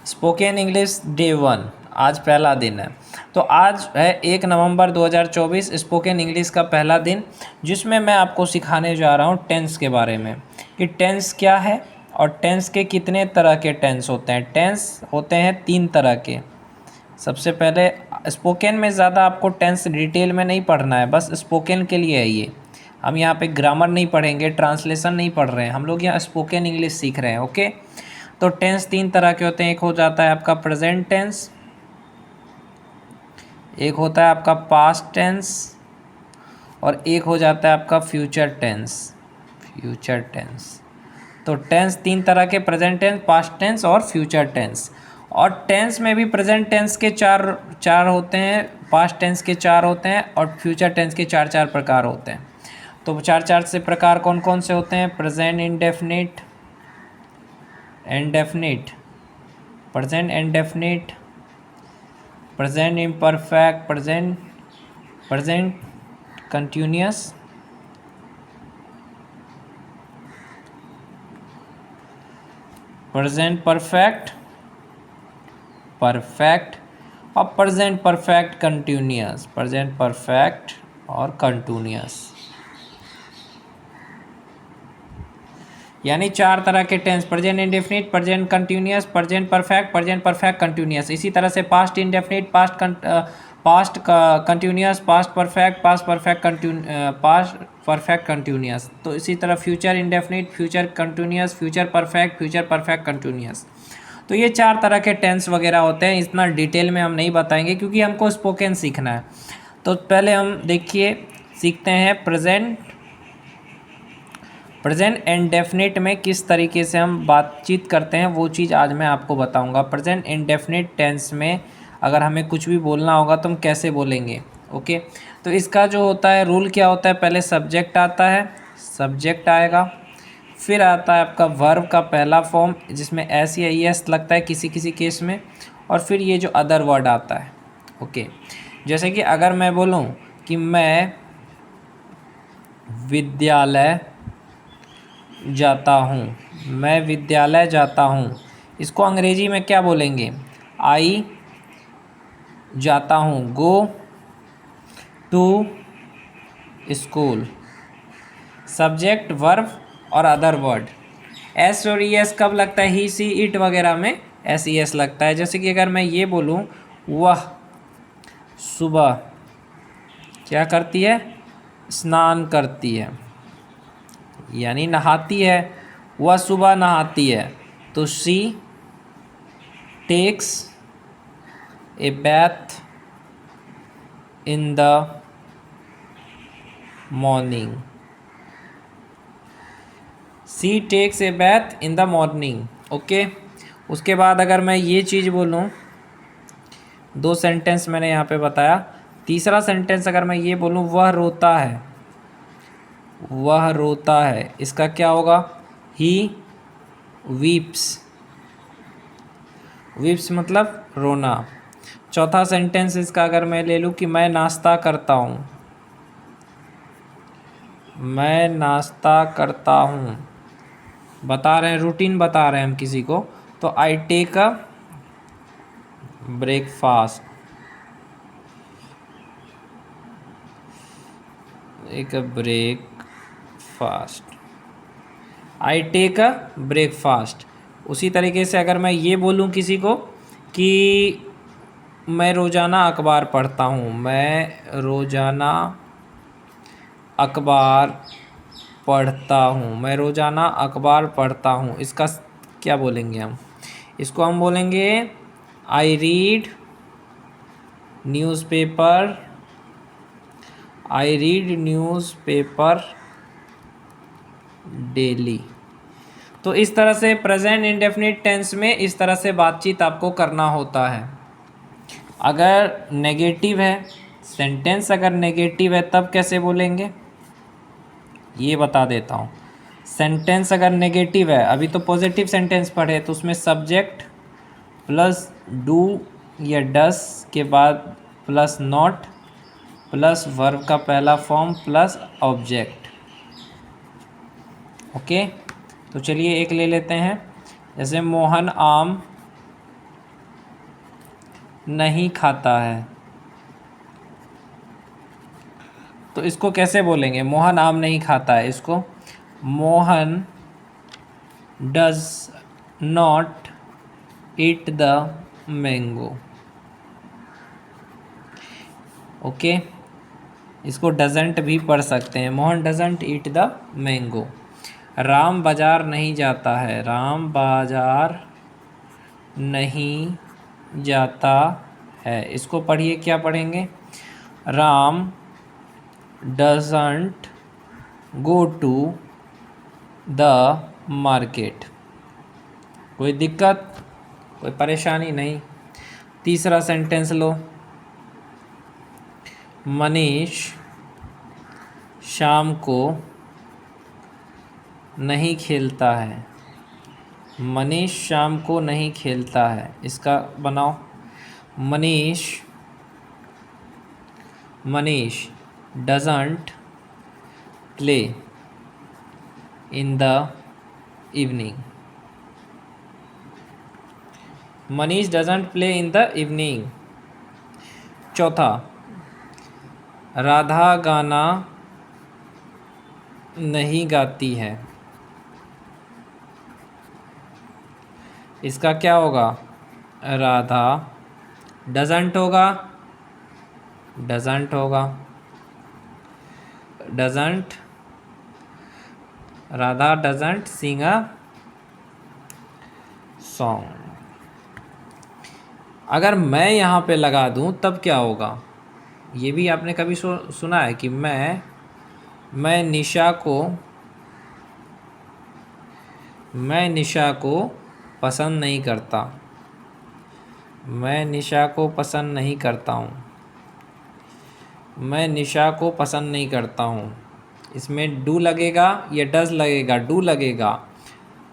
Spoken English day 1, आज पहला दिन है। तो आज है 1 नवंबर 2024, स्पोकन इंग्लिश का पहला दिन, जिसमें मैं आपको सिखाने जा रहा हूँ टेंस के बारे में कि टेंस क्या है और टेंस के कितने तरह के टेंस होते हैं। टेंस होते हैं 3 तरह के। सबसे पहले स्पोकन में ज़्यादा आपको टेंस डिटेल में नहीं पढ़ना है, बस स्पोकन के लिए है ये। हम यहाँ पे ग्रामर नहीं पढ़ेंगे, ट्रांसलेशन नहीं पढ़ रहे हैं, हम लोग यहाँ स्पोकन इंग्लिश सीख रहे हैं। ओके, तो टेंस 3 तरह के होते हैं। एक हो जाता है आपका प्रेजेंट टेंस, एक होता है आपका पास्ट टेंस और एक हो जाता है आपका फ्यूचर टेंस। फ्यूचर टेंस, तो टेंस 3 तरह के, प्रेजेंट टेंस, पास्ट टेंस और फ्यूचर टेंस। और टेंस में भी प्रेजेंट टेंस के चार होते हैं, पास्ट टेंस के 4 होते हैं और फ्यूचर टेंस के 4 प्रकार होते हैं। तो 4 से प्रकार कौन कौन से होते हैं? Present indefinite, indefinite, present indefinite, present imperfect, present continuous, present perfect, perfect और present perfect continuous, present perfect और कंटिन्यूअस। यानी 4 तरह के tense, present indefinite, present continuous, present perfect continuous. इसी तरह से past indefinite, past continuous, past perfect continuous. तो इसी तरह future indefinite, future continuous, future perfect continuous. तो ये 4 तरह के टेंस वगैरह होते हैं। इतना डिटेल में हम नहीं बताएंगे क्योंकि हमको स्पोकन सीखना है। तो पहले हम देखिए सीखते हैं प्रेजेंट इंडेफिनिट में किस तरीके से हम बातचीत करते हैं, वो चीज़ आज मैं आपको बताऊंगा। प्रेजेंट इंडेफिनिट टेंस में अगर हमें कुछ भी बोलना होगा तो हम कैसे बोलेंगे। ओके, तो इसका जो होता है रूल क्या होता है, पहले सब्जेक्ट आता है, सब्जेक्ट आएगा, फिर आता है आपका वर्ब का पहला फॉर्म जिसमें एस या ईएस लगता है किसी किसी केस में, और फिर ये जो अदर वर्ड आता है। ओके, जैसे कि अगर मैं बोलूँ कि मैं विद्यालय जाता हूँ, मैं विद्यालय जाता हूँ, इसको अंग्रेजी में क्या बोलेंगे? आई जाता हूँ, go to school. Subject, verb और अदर वर्ड। एस और ई एस कब लगता है? ही, सी, इट वगैरह में एस ई एस लगता है। जैसे कि अगर मैं ये बोलूँ वह सुबह क्या करती है? स्नान करती है, यानी नहाती है। वह सुबह नहाती है, तो she takes a bath in the morning. She takes a bath in the morning. Okay, उसके बाद अगर मैं ये चीज़ बोलूँ, 2 सेंटेंस मैंने यहाँ पे बताया। तीसरा सेंटेंस अगर मैं ये बोलूँ वह रोता है, वह रोता है, इसका क्या होगा? ही वीप्स, वीप्स मतलब रोना। चौथा सेंटेंस इसका अगर मैं ले लूँ कि मैं नाश्ता करता हूँ, मैं नाश्ता करता हूँ, बता रहे हैं, रूटीन बता रहे हैं हम किसी को, तो आई टेक अ ब्रेकफास्ट, एक breakfast, I take a breakfast. उसी तरीके से अगर मैं ये बोलूँ किसी को कि मैं रोज़ाना अखबार पढ़ता हूँ, मैं रोज़ाना अखबार पढ़ता हूँ, मैं रोज़ाना अखबार पढ़ता हूँ, इसका क्या बोलेंगे हम? इसको हम बोलेंगे I read newspaper, I read newspaper daily. तो इस तरह से प्रेजेंट इंडेफिनिट टेंस में इस तरह से बातचीत आपको करना होता है। अगर नेगेटिव है सेंटेंस, अगर नेगेटिव है तब कैसे बोलेंगे ये बता देता हूँ। सेंटेंस अगर नेगेटिव है, अभी तो पॉजिटिव सेंटेंस पढ़े, तो उसमें सब्जेक्ट प्लस डू या डस के बाद प्लस नॉट प्लस वर्ब का पहला फॉर्म प्लस ऑब्जेक्ट। ओके, तो चलिए एक ले लेते हैं। जैसे मोहन आम नहीं खाता है। तो इसको कैसे बोलेंगे? मोहन आम नहीं खाता है, इसको Mohan does not eat the mango. Okay, इसको डजेंट भी पढ़ सकते हैं, Mohan doesn't eat the mango. Ram बाजार नहीं जाता है, राम बाजार नहीं जाता है, इसको पढ़िए, क्या पढ़ेंगे? Ram doesn't go to the market. कोई दिक्कत, कोई परेशानी नहीं। तीसरा सेंटेंस लो, मनीष शाम को नहीं खेलता है, मनीष शाम को नहीं खेलता है, इसका बनाओ, Manish doesn't play in the evening, Manish doesn't play in the evening. चौथा, राधा गाना नहीं गाती है, इसका क्या होगा? राधा डजंट होगा, डजंट होगा, doesn't, Radha doesn't sing a song. अगर मैं यहाँ पे लगा दूँ तब क्या होगा? ये भी आपने कभी सुना है कि मैं निशा को पसंद नहीं करता, मैं निशा को पसंद नहीं करता हूँ, मैं निशा को पसंद नहीं करता हूँ। इसमें डू लगेगा या डज लगेगा? डू लगेगा।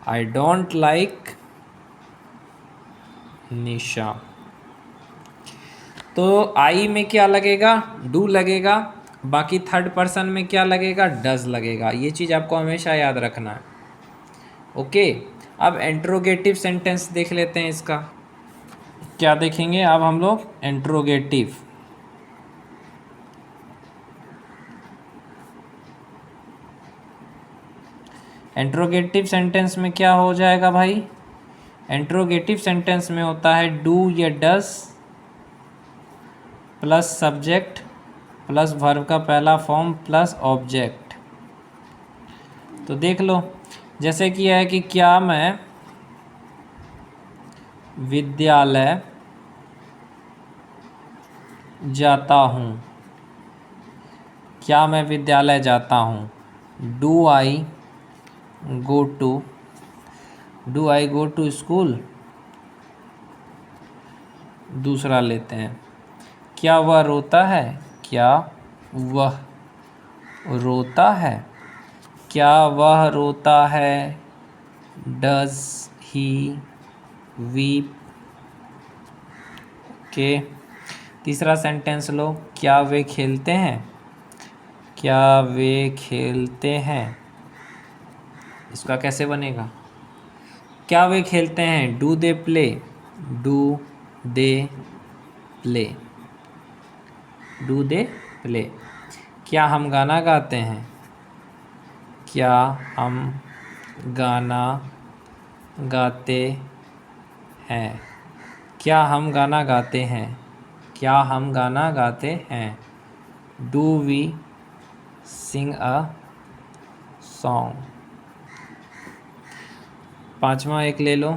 आई डोंट लाइक निशा। तो आई में क्या लगेगा? डू लगेगा। बाकी थर्ड पर्सन में क्या लगेगा? डज लगेगा। ये चीज़ आपको हमेशा याद रखना है। ओके, अब इंट्रोगेटिव सेंटेंस देख लेते हैं। इसका क्या देखेंगे अब हम लोग? इंट्रोगेटिव। इंट्रोगेटिव सेंटेंस में क्या हो जाएगा भाई? इंट्रोगेटिव सेंटेंस में होता है डू या does plus subject plus verb का पहला फॉर्म प्लस ऑब्जेक्ट। तो देख लो, जैसे कि है कि क्या मैं विद्यालय जाता हूँ, क्या मैं विद्यालय जाता हूँ? Do I go to school. दूसरा लेते हैं, क्या वह रोता है, क्या वह रोता है, क्या वह रोता है? Does he weep. ओके, तीसरा सेंटेंस लो, क्या वे खेलते हैं, क्या वे खेलते हैं, इसका कैसे बनेगा? क्या वे खेलते हैं? Do they play, do they play, do they play. क्या हम गाना गाते हैं, क्या हम गाना गाते हैं, क्या हम गाना गाते हैं, क्या हम गाना गाते हैं? Do we sing a song. पांचवा एक ले लो,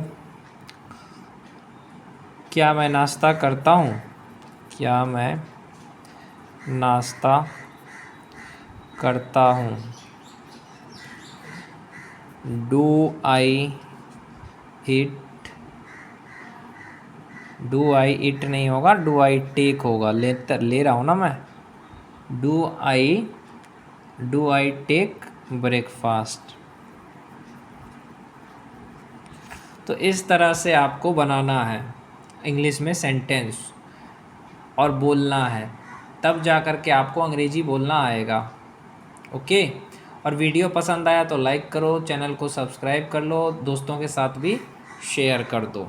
क्या मैं नाश्ता करता हूँ, क्या मैं नाश्ता करता हूँ? Do I eat, do I ईट नहीं होगा, डू आई टेक होगा। ले रहा हूँ ना मैं। Do I take breakfast. तो इस तरह से आपको बनाना है इंग्लिश में सेंटेंस और बोलना है, तब जा कर के आपको अंग्रेजी बोलना आएगा। ओके, और वीडियो पसंद आया तो लाइक करो, चैनल को सब्सक्राइब कर लो, दोस्तों के साथ भी शेयर कर दो।